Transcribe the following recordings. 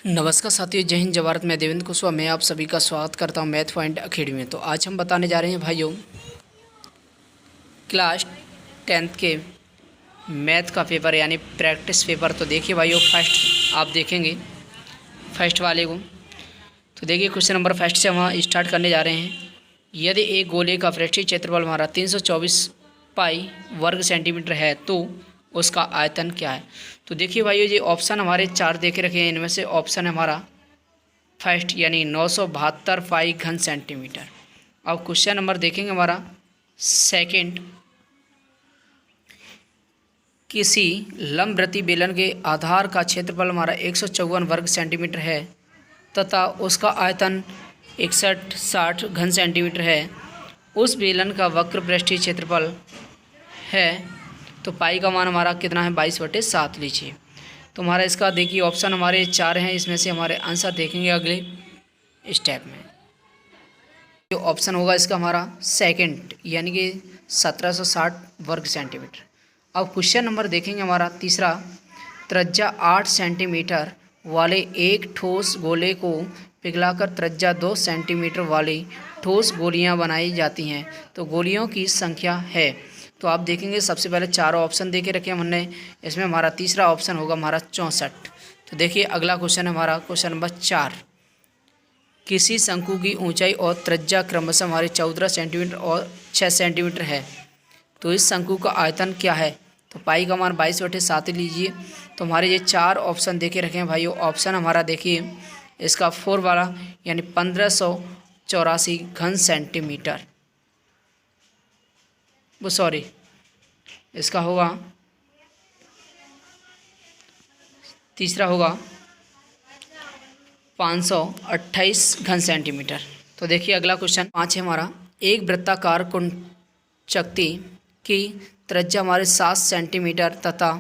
नमस्कार साथियों, जय हिंद, जय भारत। मैं देवेंद्र कुशवाहा, मैं आप सभी का स्वागत करता हूं मैथ पॉइंट अकेडमी में। तो आज हम बताने जा रहे हैं भाइयों क्लास 10th के मैथ का पेपर यानी प्रैक्टिस पेपर। तो देखिए भाइयों, फर्स्ट आप देखेंगे फर्स्ट वाले को। तो देखिए क्वेश्चन नंबर फर्स्ट से हम स्टार्ट करने जा रहे हैं। यदि एक गोले का पृष्ठीय क्षेत्रफल हमारा 324 पाई वर्ग सेंटीमीटर है तो उसका आयतन क्या है। तो देखिए भाइयों, ये ऑप्शन हमारे 4 देखे रखे हैं। इनमें से ऑप्शन हमारा फर्स्ट यानी 972 पाई घन सेंटीमीटर। अब क्वेश्चन नंबर देखेंगे हमारा सेकंड। किसी लंबवृत्तीय बेलन के आधार का क्षेत्रफल हमारा 154 वर्ग सेंटीमीटर है तथा उसका आयतन 6160 घन सेंटीमीटर है। उस बेलन का वक्र पृष्ठीय क्षेत्रफल है तो पाई का मान हमारा कितना है, 22/7 लीजिए। तो हमारा इसका देखिए ऑप्शन हमारे 4 हैं। इसमें से हमारे आंसर देखेंगे अगले स्टेप में। जो ऑप्शन होगा इसका हमारा सेकंड यानी कि 1760 वर्ग सेंटीमीटर। अब क्वेश्चन नंबर देखेंगे हमारा तीसरा। त्रिज्या 8 सेंटीमीटर वाले एक ठोस गोले को पिघलाकर त्रिज्या 2 सेंटीमीटर वाली ठोस गोलियां बनाई जाती हैं तो गोलियों की संख्या है। तो आप देखेंगे सबसे पहले चारों ऑप्शन देके रखे हैं हमने। इसमें हमारा तीसरा ऑप्शन होगा हमारा 64। तो देखिए अगला क्वेश्चन है हमारा क्वेश्चन नंबर 4। किसी शंकु की ऊंचाई और त्रिज्या क्रमशः हमारे 14 सेंटीमीटर और 6 सेंटीमीटर है तो इस शंकु का आयतन क्या है। तो पाई का मान 22/7 लीजिए। तो हमारे ये 4 ऑप्शन देके रखे हैं भाइयों। ऑप्शन हमारा देखिए इसका 4 वाला यानी 1584 घन सेंटीमीटर, वो सॉरी इसका होगा तीसरा होगा 528 घन सेंटीमीटर। तो देखिए अगला क्वेश्चन 5 है हमारा। एक वृत्ताकार कुंचक्ति की त्रिज्या हमारे 7 सेंटीमीटर तथा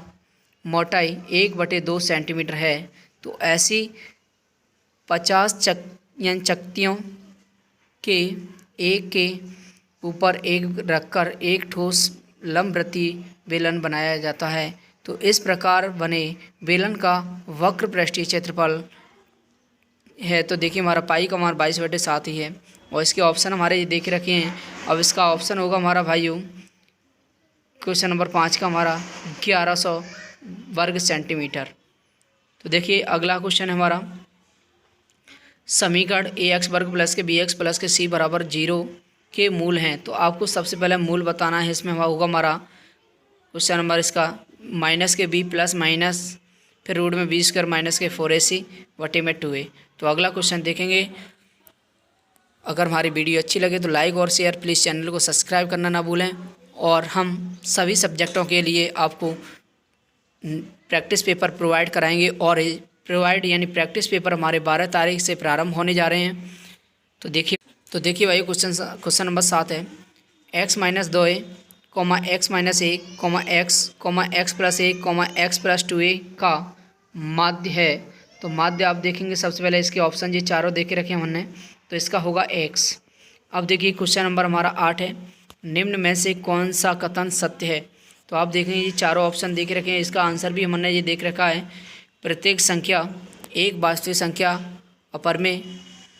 मोटाई 1/2 सेंटीमीटर है तो ऐसी 50 चक्तियों के एक के ऊपर एक रखकर एक ठोस लंबवृत्तीय बेलन बनाया जाता है तो इस प्रकार बने बेलन का वक्र पृष्ठीय क्षेत्रफल है। तो देखिए हमारा पाई का मान 22/7 ही है और इसके ऑप्शन हमारे ये देख रखे हैं। अब इसका ऑप्शन होगा हमारा भाइयों क्वेश्चन नंबर 5 का हमारा 1100 वर्ग सेंटीमीटर। तो देखिए अगला क्वेश्चन है हमारा। समीकरण ax वर्ग प्लस के bx प्लस के c बराबर 0 के मूल हैं तो आपको सबसे पहले मूल बताना है। इसमें होगा हमारा क्वेश्चन नंबर इसका माइनस के b प्लस माइनस फिर रूट में b स्क्वायर माइनस के 4ac बटे में 2a। तो अगला क्वेश्चन देखेंगे। अगर हमारी वीडियो अच्छी लगे तो लाइक और शेयर, प्लीज़ चैनल को सब्सक्राइब करना ना भूलें। और हम सभी सब्जेक्टों के लिए आपको प्रैक्टिस पेपर प्रोवाइड कराएंगे और प्रोवाइड यानी प्रैक्टिस पेपर हमारे 12 तारीख से प्रारंभ होने जा रहे हैं। तो देखिए भाई क्वेश्चन नंबर 7 है। x - 2a, x - 1, x plus 1, x plus 2a का माध्य है तो माध्य आप देखेंगे सबसे पहले इसके ऑप्शन ये चारों देके रखे हैं हमने। तो इसका होगा x। अब देखिए क्वेश्चन नंबर हमारा 8 है। निम्न में से कौन सा कथन सत्य है। तो आप देखेंगे ये चारों ऑप्शन देके रखे हैं। इसका आंसर भी हमने ये देख रखा है। प्रत्येक संख्या एक वास्तविक संख्या अपरमेय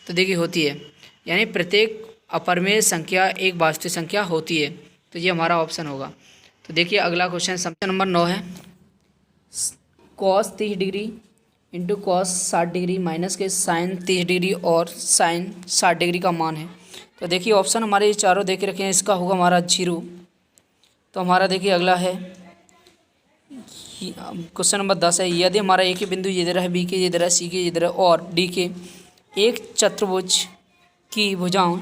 तो देखिए होती है यानी प्रत्येक अपरमेय संख्या एक वास्तविक संख्या होती है तो ये हमारा ऑप्शन होगा। तो देखिए अगला क्वेश्चन नंबर 9 है। cos 30 degree into cos 60 degree minus के sin 30 डिग्री और sin 60 डिग्री का मान है। तो देखिए ऑप्शन हमारे ये चारों देख रखे हैं। इसका होगा हमारा 0। तो हमारा देखिए अगला है क्वेश्चन नंबर 10 है। यदि हमारा एक ही बिंदु इधर है, बी के इधर है, सी के इधर है और डी के एक चतुर्भुज की भुजाएं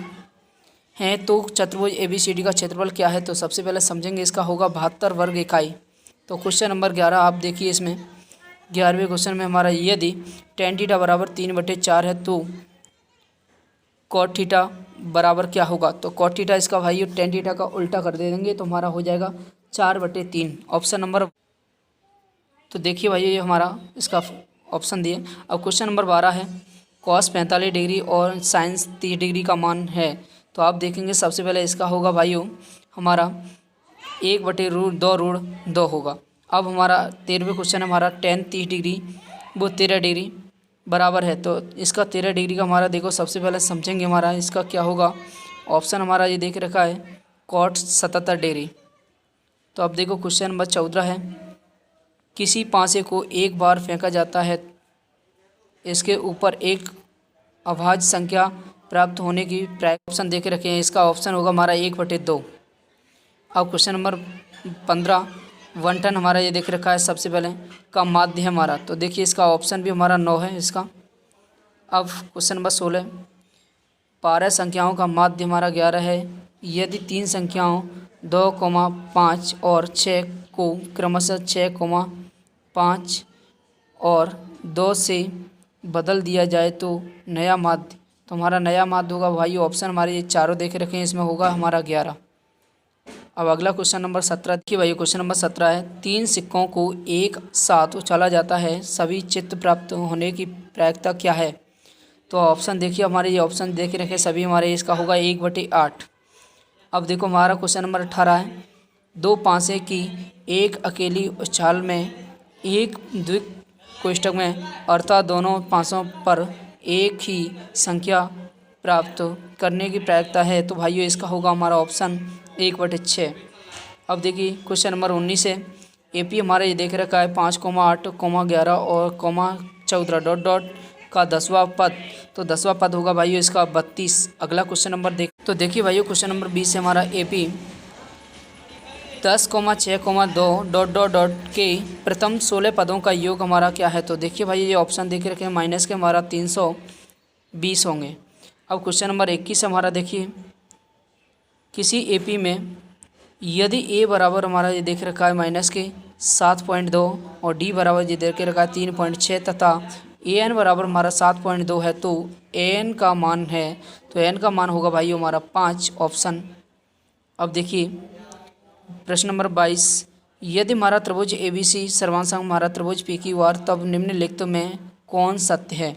हैं तो चतुर्भुज ABCD का क्षेत्रफल क्या है। तो सबसे पहले समझेंगे इसका होगा 72 वर्ग इकाई। तो क्वेश्चन नंबर 11 आप देखिए। इसमें 11वें क्वेश्चन में हमारा यदि tan थीटा बराबर 3/4 है तो cot थीटा बराबर क्या होगा। तो cot थीटा इसका भाई tan थीटा का उल्टा कर दे देंगे तो हमारा हो जाएगा 4/3 ऑप्शन नंबर। तो देखिए भाई ये हमारा इसका ऑप्शन दिए। अब क्वेश्चन नंबर 12 है। cos 45 डिग्री और sin 30 डिग्री का मान है तो आप देखेंगे सबसे पहले इसका होगा भाइयों हमारा 1/√2 होगा। अब हमारा 13वें क्वेश्चन है हमारा tan 30 डिग्री वो 13 डिग्री बराबर है। तो इसका 13 डिग्री का हमारा देखो सबसे पहले समझेंगे हमारा इसका क्या होगा। ऑप्शन हमारा ये देख रखा है कॉट 77 डिग्री। तो अब देखो क्वेश्चन नंबर 14 है, किसी पासे को एक बार फेंका जाता है, इसके ऊपर एक अभाज्य संख्या प्राप्त होने की ऑप्शन देख रखे हैं। इसका ऑप्शन होगा हमारा 1/2। अब क्वेश्चन नंबर 15, 1 टन हमारा ये देख रखा है सबसे पहले का माध्य है हमारा। तो देखिए इसका ऑप्शन भी हमारा 9 है इसका। अब क्वेश्चन नंबर 16, पारह संख्याओं का माध्य हमारा 11 है, यदि 3 संख्याओं 2,5 और 6 को क्रमशः 6,5 और 2 से बदल दिया जाए तो नया माध्य। तो हमारा नया माध्य होगा भाई ऑप्शन हमारे ये चारों देख रखे हैं, इसमें होगा हमारा 11। अब अगला क्वेश्चन नंबर 17 देखिए भाई, क्वेश्चन नंबर 17 है, 3 सिक्कों को एक साथ उछाला जाता है, सभी चित्त प्राप्त होने की प्रायिकता क्या है। तो ऑप्शन देखिए हमारे ये ऑप्शन देख रखे सभी हमारे, इसका होगा 1/8। अब देखो हमारा क्वेश्चन नंबर 18 है, 2 पासे की एक अकेली उछाल में एक द्विक कोष्ठक में अर्थात दोनों पासों पर एक ही संख्या प्राप्त करने की प्रायिकता है। तो भाइयों इसका होगा हमारा ऑप्शन 1/6। अब देखिए क्वेश्चन नंबर 19 है, एपी हमारा ये देख रखा है 5,8, 11 और 14 डॉट डॉट का 10वां पद। तो 10वां पद होगा भाइयों इसका 32। अगला क्वेश्चन नंबर तो देखिए भाइयों क्वेश्चन नंबर 20 है हमारा, एपी 10,6,2 डॉट डॉट डॉट के प्रथम 16 पदों का योग हमारा क्या है। तो देखिए भाई ये ऑप्शन देख रखे हैं माइनस के हमारा 320 होंगे। अब क्वेश्चन नंबर 21 हमारा देखिए, किसी एपी में यदि ए बराबर हमारा ये देख रखा है माइनस के 7.2 और डी बराबर ये देख रखा है 3.6 तथा ए एन बराबर हमारा 7.2 है, तो ए एन का मान है, तो एन का मान होगा भाई हमारा 5 ऑप्शन। अब देखिए प्रश्न नंबर 22, यदि हमारा त्रिभुज ABC सर्वांश हमारा त्रिभुज PQR तब निम्नलिखित में कौन सत्य है।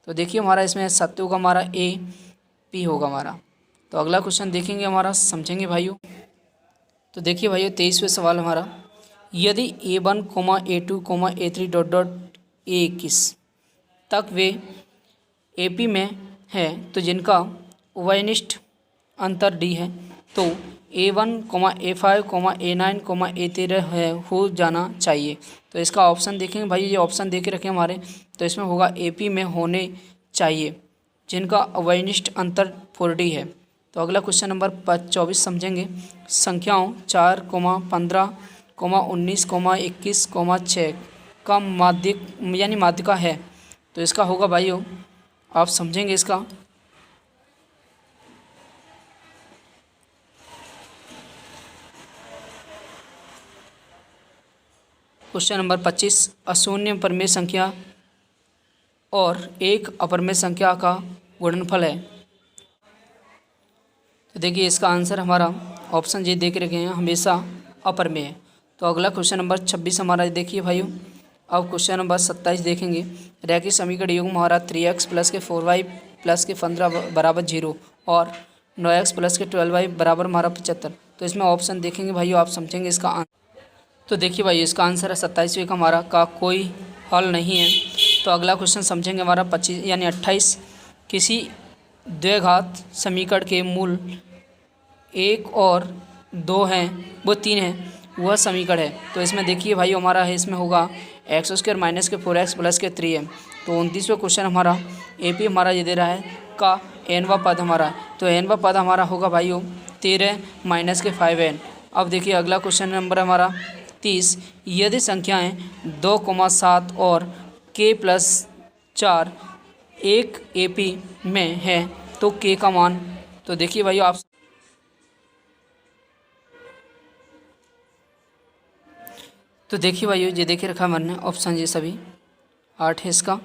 तो देखिए हमारा इसमें सत्य होगा हमारा AP होगा हमारा। तो अगला क्वेश्चन देखेंगे हमारा, समझेंगे भाइयों। तो देखिए भाइयों 23वें सवाल हमारा, यदि A1, A2, A3 dot dot A21 तक वे AP में है तो जिनका उभयनिष्ठ अंतर D है, तो A1, A5, A9, A13 है हो जाना चाहिए। तो इसका ऑप्शन देखेंगे भाई, ये ऑप्शन दे के रखें हमारे, तो इसमें होगा AP में होने चाहिए जिनका अवयनिष्ठ अंतर 4D है। तो अगला क्वेश्चन नंबर 24 समझेंगे, संख्याओं 4, 15, 19, 21, 6 का माध्यक यानी माध्यिका है। तो इसका होगा भाइयों, आप समझेंगे इसका। क्वेश्चन नंबर 25, अशून्य परमेय संख्या और एक अपरमेय संख्या का गुणनफल है। तो देखिए इसका आंसर हमारा ऑप्शन ये देख रखे हैं हमेशा अपरमेय है। तो अगला क्वेश्चन नंबर 26 हमारा देखिए भाइयों। अब क्वेश्चन नंबर 27 देखेंगे, रैखिक समीकरण युग्म हमारा 3x प्लस के 4y प्लस के 15 बराबर 0 और 9x प्लस के 12y बराबर हमारा 75। तो इसमें ऑप्शन देखेंगे भाइयों, आप समझेंगे इसका आंसर। तो देखिए भाई इसका आंसर है 27वें का हमारा का कोई हल नहीं है। तो अगला क्वेश्चन समझेंगे हमारा 25 यानी 28, किसी द्विघात समीकरण के मूल 1 और 2 हैं वो 3 हैं, वह समीकरण है। तो इसमें देखिए भाई हमारा है, इसमें होगा x² माइनस के 4x प्लस के 3 है। तो 29वां क्वेश्चन हमारा AP हमारा ये दे रहा है का nवां पद हमारा, तो nवां पद हमारा होगा भाइयों 13 माइनस के 5n। अब देखिए अगला क्वेश्चन नंबर हमारा 30, यदि संख्याएं 2,7 और k प्लस 4 एक AP में है तो k का मान। तो देखिए भाइयों आप, तो देखिए भाइयों ये देखिए रखा मैंने ऑप्शन ये सभी 8 है इसका,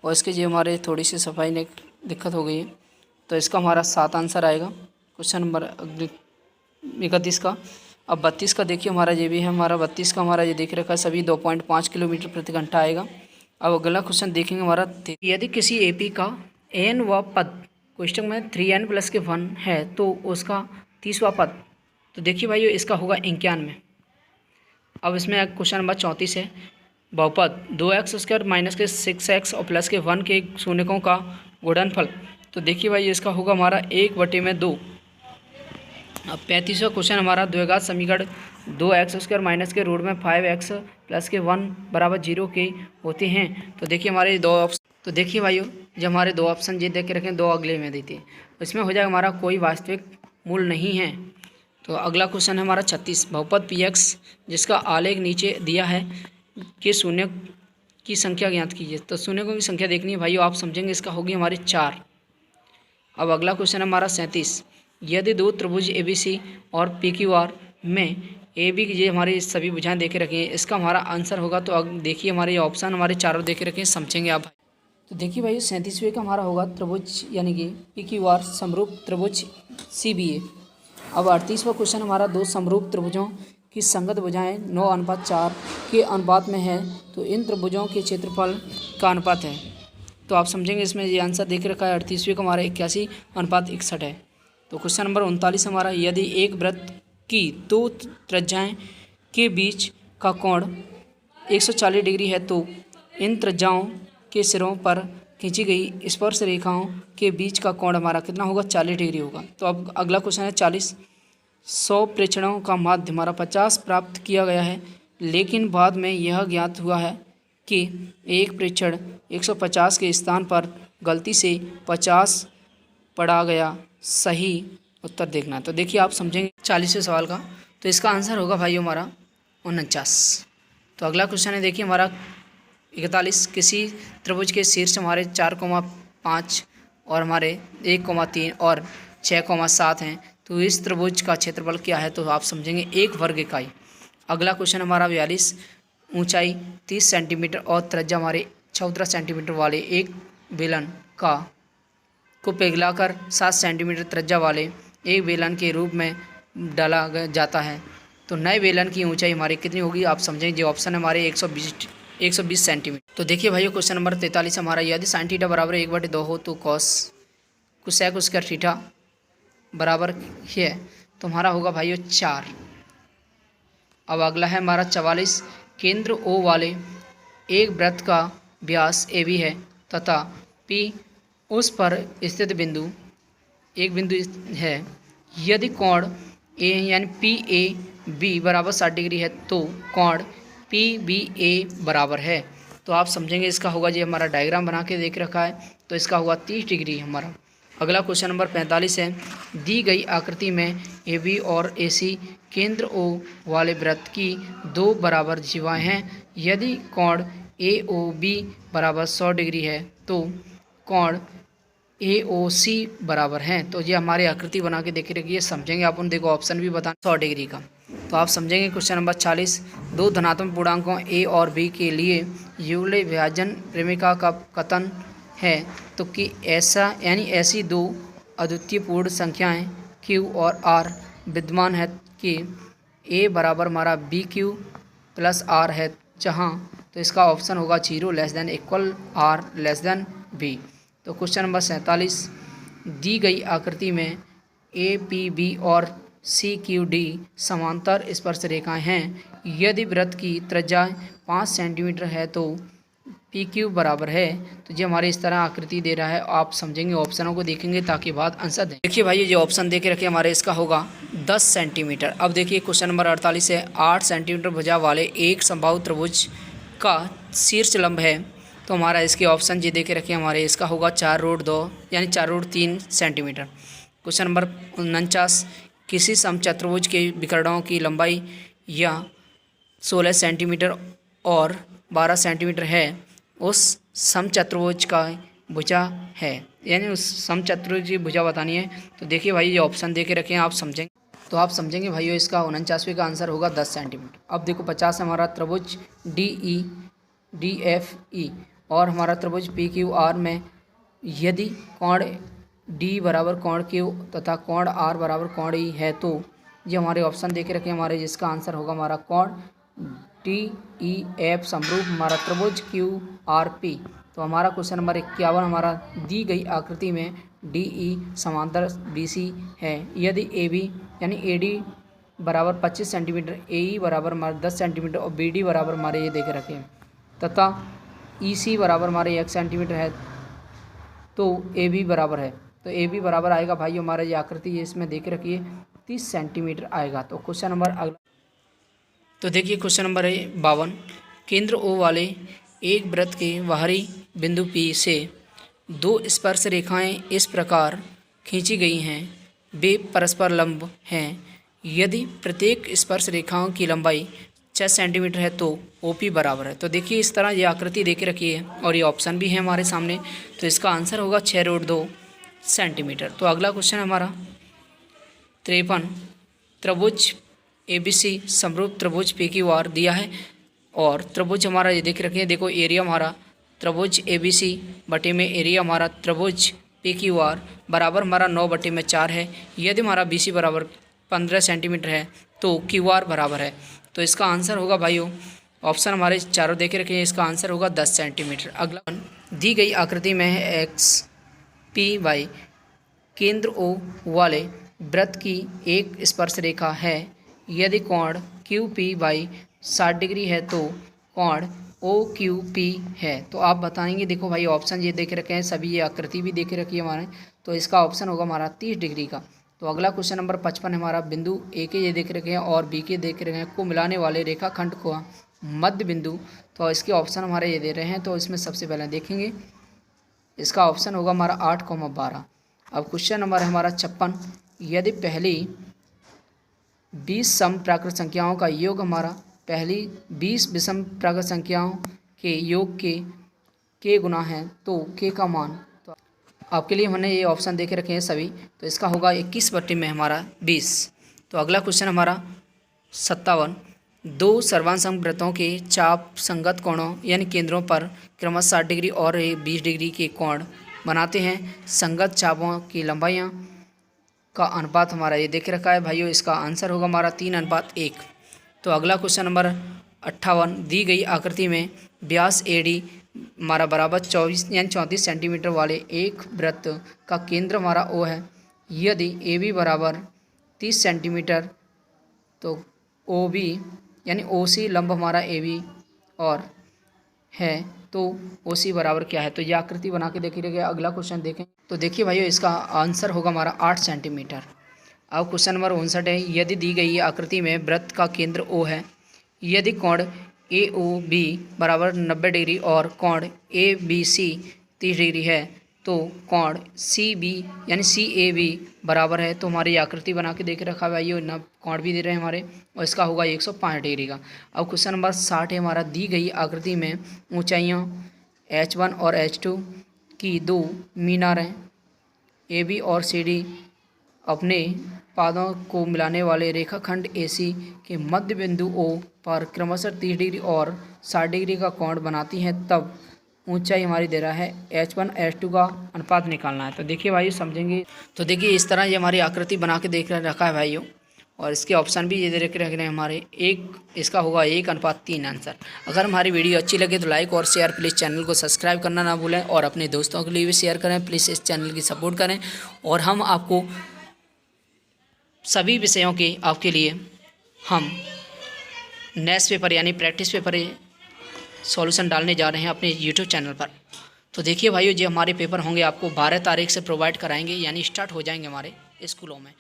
और इसके जो हमारे थोड़ी सी सफाई में दिक्कत हो गई है, तो इसका हमारा 7 आंसर आएगा क्वेश्चन नंबर 31 का। अब 32 का देखिए हमारा ये भी है, हमारा 32 का हमारा ये देख रखा है सभी 2.5 किलोमीटर प्रति घंटा आएगा। अब अगला क्वेश्चन देखेंगे हमारा, यदि किसी AP का n व पद क्वेश्चन में 3n प्लस के 1 है तो उसका 30वां पद। तो देखिए भाइयों इसका होगा 91। अब इसमें क्वेश्चन नंबर 34 है, बहुपद 2x² माइनस के 6x और प्लस के 1 के शून्यकों का गुणनफल। तो देखिए भाई इसका होगा हमारा 1/2। अब 35वां क्वेश्चन हमारा द्विघात समीकरण 2x² माइनस के रूट में 5x प्लस के 1 बराबर 0 के होते हैं। तो देखिए हमारे दो ऑप्शन, तो देखिए भाइयों जब हमारे दो ऑप्शन ये देख के रखें, दो अगले में देते हैं, इसमें हो जाएगा हमारा कोई वास्तविक मूल नहीं है। तो अगला क्वेश्चन है हमारा 36, बहुपद px जिसका आलेख नीचे दिया है कि शून्य की संख्या ज्ञात कीजिए। तो शून्यकों की संख्या देखनी है भाइयों, आप समझेंगे इसका होगी हमारी 4। अब अगला क्वेश्चन है हमारा 37, यदि दो त्रिभुज ABC और PQR में AB की ये हमारी सभी भुजाएं देखे रखी हैं, इसका हमारा आंसर होगा। तो अब देखिए हमारे ये ऑप्शन हमारे चारों देखे रखे हैं, समझेंगे आप। तो देखिए भाई 37वें का हमारा होगा त्रिभुज यानी कि PQR समरूप त्रिभुज CBA। अब 38वां क्वेश्चन हमारा दो समरूप त्रिभुजों की संगत भुजाएं 9:4 के अनुपात में है, तो इन त्रिभुजों के क्षेत्रफल का अनुपात है। तो आप समझेंगे इसमें ये आंसर देख रखा है 38वें का हमारा 81:61 है। तो क्वेश्चन नंबर 39 हमारा, यदि एक वृत्त की दो त्रिज्याएं के बीच का कोण 140 डिग्री है, तो इन त्रिज्याओं के सिरों पर खींची गई स्पर्श रेखाओं के बीच का कोण हमारा कितना होगा, 40 डिग्री होगा। तो अब अगला क्वेश्चन है 40, 100 प्रेक्षणों का माध्य हमारा 50 प्राप्त किया गया है, लेकिन बाद में यह ज्ञात हुआ है कि एक प्रेक्षण 150 के स्थान पर गलती से 50 पड़ा गया। सही उत्तर देखना। तो देखिए आप समझेंगे 40वें सवाल का, तो इसका आंसर होगा भाई हमारा 49। तो अगला क्वेश्चन है देखिए हमारा 41, किसी त्रिभुज के शीर्ष हमारे 4,5 और हमारे 1,3 और 6,7 हैं, तो इस त्रिभुज का क्षेत्रफल क्या है। तो आप समझेंगे 1 वर्ग इकाई। अगला क्वेश्चन हमारा 42, ऊंचाई 30 सेंटीमीटर और त्रिज्या हमारे 14 सेंटीमीटर वाले एक बेलन को पिघलाकर 7 सेंटीमीटर त्रिज्या वाले एक बेलन के रूप में डाला जाता है, तो नए बेलन की ऊंचाई हमारी कितनी होगी। आप समझेंगे जो ऑप्शन है हमारे 120 सेंटीमीटर। तो देखिए भाइयों क्वेश्चन नंबर 43 हमारा, यदि sin थीटा बराबर 1/2 हो तो कोसेक स्क्वायर थीटा बराबर है, तो हमारा होगा भाइयों 4। अब अगला है हमारा 44, केंद्र O वाले एक वृत्त का व्यास AB है तथा P उस पर स्थित एक बिंदु है। यदि कोण A यानी PAB बराबर 60 डिग्री है, तो कोण PBA बराबर है। तो आप समझेंगे इसका होगा, जी हमारा डायग्राम बना के देख रखा है, तो इसका होगा 30 डिग्री हमारा। अगला क्वेश्चन नंबर 45 है, दी गई आकृति में AB और AC केंद्र O वाले वृत्त की दो बराबर जीवाएँ हैं। यदि कोण AOB बराबर 100 डिग्री है, तो कोण AOC बराबर है। तो ये हमारी आकृति बना के देख रखिए, समझेंगे आप। उन देखो ऑप्शन भी बताना 100 डिग्री का। तो आप समझेंगे क्वेश्चन नंबर 40, दो धनात्मक पूर्णांकों A और B के लिए यूले विभाजन प्रेमिका का कथन है, तो कि ऐसा यानी ऐसी दो अद्वितीय पूर्ण संख्याएं Q और R विद्यमान है कि A बराबर हमारा BQ प्लस R है, जहां तो इसका ऑप्शन होगा 0 less than equal R less than B। तो क्वेश्चन नंबर 47, दी गई आकृति में APB और CQD समांतर स्पर्श रेखाएं हैं। यदि वृत्त की त्रिज्या 5 सेंटीमीटर है, तो PQ बराबर है। तो ये हमारे इस तरह आकृति दे रहा है, आप समझेंगे ऑप्शनों को देखेंगे ताकि बाद आंसर दें। देखिए भाई ये ऑप्शन दे के रखे हमारे, इसका होगा 10 सेंटीमीटर। अब देखिए क्वेश्चन नंबर 48 है, 8 सेंटीमीटर भुजा वाले एक समबाहु त्रिभुज का शीर्ष लंब है, तो हमारा इसके ऑप्शन जी दे के रखे हमारे, इसका होगा 4√2 यानी 4√3 सेंटीमीटर। क्वेश्चन नंबर 49, किसी समचतुर्भुज के विकर्णों की लंबाई या 16 सेंटीमीटर और 12 सेंटीमीटर है, उस समचतुर्भुज का भुजा है, यानी उस समचतुर्भुज की भुजा बतानी है। तो देखिए भाई ये ऑप्शन दे के रखे हैं, आप समझेंगे। तो आप समझेंगे भाइयों इसका 49वें का आंसर होगा 10 सेंटीमीटर। अब देखो 50 हमारा त्रिभुज DEFE और हमारा त्रिभुज PQR में यदि कोण D बराबर कोण Q तथा कोण R बराबर कोण E है, तो ये हमारे ऑप्शन देके रखे हमारे, जिसका आंसर होगा हमारा कोण DEF समरूप हमारा त्रिभुज QRP। तो हमारा क्वेश्चन नंबर 51 हमारा, दी गई आकृति में DE समांतर BC है। यदि AB यानी AD बराबर 25 सेंटीमीटर, AE बराबर हमारे 10 सेंटीमीटर और BD बराबर हमारे ये देके रखे हैं तथा EC बराबर हमारे 1 सेंटीमीटर है तो AB बराबर है, तो AB बराबर आएगा भाई हमारा ये आकृति ये इसमें देख रखिए 30 सेंटीमीटर आएगा। तो क्वेश्चन नंबर अगला, तो देखिए क्वेश्चन नंबर है 52। केंद्र O वाले एक वृत्त के बाहरी बिंदु P से दो स्पर्श रेखाएं इस प्रकार खींची गई हैं, वे परस्पर लंब हैं। यदि प्रत्येक स्पर्श रेखाओं की लंबाई 6 सेंटीमीटर है तो OP बराबर है। तो देखिए इस तरह ये आकृति दे के रखी है और ये ऑप्शन भी है हमारे सामने, तो इसका आंसर होगा 6√2 सेंटीमीटर। तो अगला क्वेश्चन हमारा 53। त्रिभुज ABC समरूप त्रिभुज PQR दिया है और त्रिभुज हमारा ये देख रखिए, देखो एरिया हमारा त्रिभुज ABC बटे में एरिया हमारा त्रिभुज PQR बराबर हमारा 9/4 है। यदि हमारा BC बराबर 15 सेंटीमीटर है तो QR बराबर है। तो इसका आंसर होगा भाइयों, ऑप्शन हमारे चारों देखे रखे हैं, इसका आंसर होगा 10 सेंटीमीटर। अगला दी गई आकृति में है XPY केंद्र O वाले वृत्त की एक स्पर्श रेखा है। यदि कोण QPY 60 डिग्री है तो कोण OQP है। तो आप बताएंगे, देखो भाई ऑप्शन ये देख रखे हैं सभी, ये आकृति भी देख रखी है हमारे, तो इसका ऑप्शन होगा हमारा 30 डिग्री का। तो अगला क्वेश्चन नंबर 55 हमारा बिंदु A के ये देख रखे हैं और B के देख रहे हैं को मिलाने वाले रेखाखंड को मध्य बिंदु, तो इसके ऑप्शन हमारे ये दे रहे हैं। तो इसमें सबसे पहले देखेंगे इसका ऑप्शन होगा हमारा 8,12। अब क्वेश्चन नंबर है हमारा 56। यदि पहली 20 सम प्राकृत संख्याओं का योग हमारा पहली 20 विषम प्राकृत संख्याओं के योग के गुना है तो के का मान, तो आपके लिए हमने ये ऑप्शन देके रखे हैं सभी, तो इसका होगा 21 में हमारा 20। तो अगला क्वेश्चन हमारा 57। दो सर्वांग वृत्तों के चाप संगत कोणों यानी केंद्रों पर क्रमशः 60 डिग्री और 20 डिग्री के कोण बनाते हैं। संगत चापों की लंबाइयाँ का अनुपात हमारा ये देख रखा है भाइयों, इसका आंसर होगा हमारा 3:1। तो अगला क्वेश्चन नंबर 58। दी गई आकृति में व्यास AD हमारा बराबर 24 यानी 34 सेंटीमीटर वाले एक वृत्त का केंद्र हमारा O है। यदि AB बराबर 30 सेंटीमीटर तो OB यानी OC लंब हमारा AB और है तो OC बराबर क्या है। तो ये आकृति बना के देखिए। अगला क्वेश्चन देखें, तो देखिए भाइयों इसका आंसर होगा हमारा 8 सेंटीमीटर। अब क्वेश्चन नंबर 59 है। यदि दी गई आकृति में वृत्त का केंद्र O है, यदि कोण AOB बराबर 90 डिग्री और कोण ABC 30 डिग्री है तो कोण CB यानी CAB बराबर है। तो हमारी आकृति बना के देख रखा है भाइयों, ना कोण भी दे रहे हैं हमारे, और इसका होगा 105 डिग्री का। अब क्वेश्चन नंबर 60 है हमारा। दी गई आकृति में ऊंचाइयों H1 और H2 की दो मीनारें AB और CD अपने पादों को मिलाने वाले रेखाखंड AC के मध्य बिंदु O पर क्रमशः 30 डिग्री और 60 डिग्री का कोण बनाती हैं, तब ऊंचाई हमारी दे रहा है H1 H2 का अनुपात निकालना है। तो देखिए भाई समझेंगे, तो देखिए इस तरह ये हमारी आकृति बना के देख रखा है भाइयों, और इसके ऑप्शन भी ये दे रख रहे हैं हमारे। एक इसका होगा 1:3 आंसर। अगर हमारी वीडियो अच्छी लगे तो लाइक और शेयर, प्लीज़ चैनल को सब्सक्राइब करना ना भूलें और अपने दोस्तों के लिए भी शेयर करें। प्लीज़ इस चैनल की सपोर्ट करें और हम आपको सभी विषयों के आपके लिए हम नेक्स्ट पेपर यानी प्रैक्टिस पेपर सॉल्यूशन डालने जा रहे हैं अपने यूट्यूब चैनल पर। तो देखिए भाइयों, जो हमारे पेपर होंगे आपको 12 तारीख से प्रोवाइड कराएंगे, यानी स्टार्ट हो जाएंगे हमारे स्कूलों में।